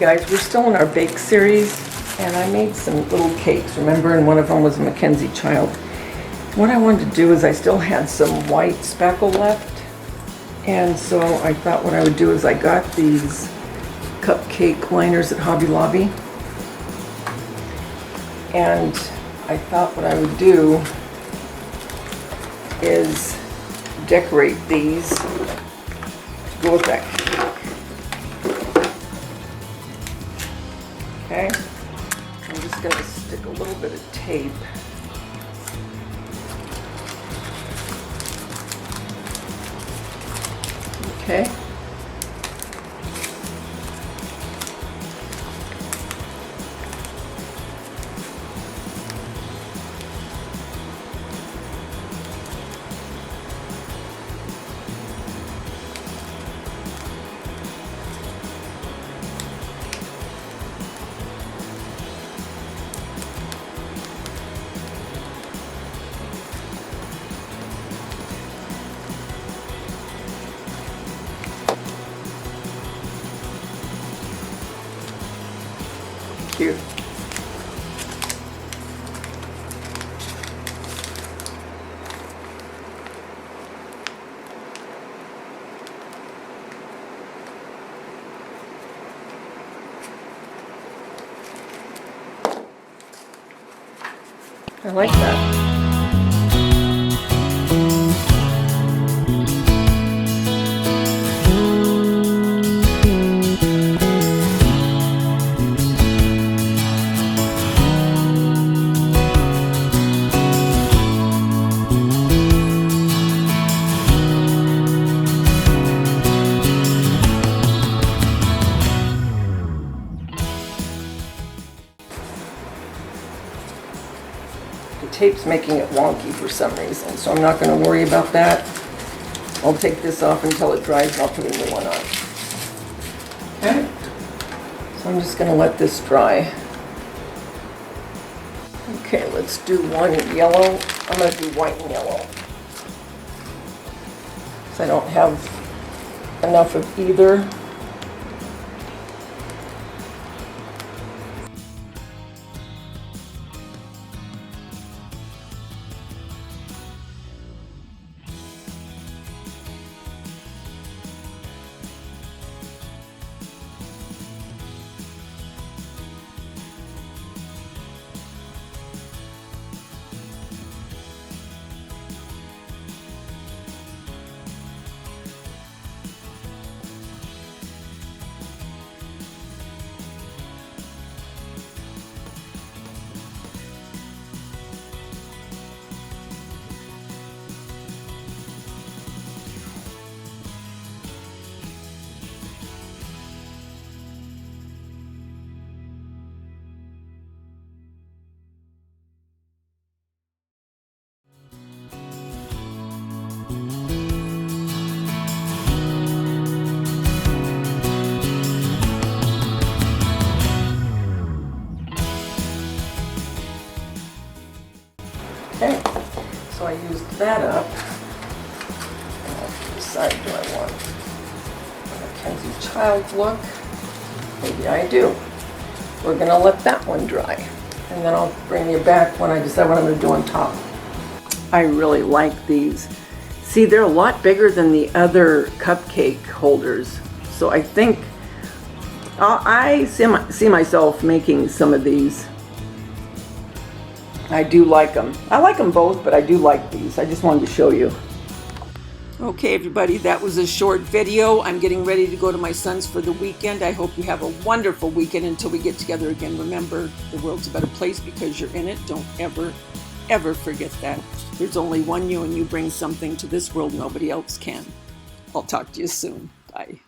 guys, we're still in our bake series, and I made some little cakes, remember, and one of them was a Mackenzie child. What I wanted to do is I still had some white spackle left, and so I thought what I would do is I got these cupcake liners at Hobby Lobby, and I thought what I would do is decorate these to go with that. Okay, I'm just going to stick a little bit of tape. Okay. Cute. I like that. The tape's making it wonky for some reason, so I'm not going to worry about that. I'll take this off until it dries and I'll put a new one on. Okay? So I'm just going to let this dry. Okay, let's do one yellow. I'm going to do white and yellow, because I don't have enough of either. Okay, so I used that up. And I'll decide, do I want a Mackenzie child look? Maybe I do. We're going to let that one dry. And then I'll bring you back when I decide what I'm going to do on top. I really like these. See, they're a lot bigger than the other cupcake holders. So I think I see myself making some of these. I do like them. I like them both, but I do like these. I just wanted to show you. Okay, everybody, that was a short video. I'm getting ready to go to my son's for the weekend. I hope you have a wonderful weekend until we get together again. Remember, the world's a better place because you're in it. Don't ever, ever forget that. There's only one you, and you bring something to this world nobody else can. I'll talk to you soon. Bye.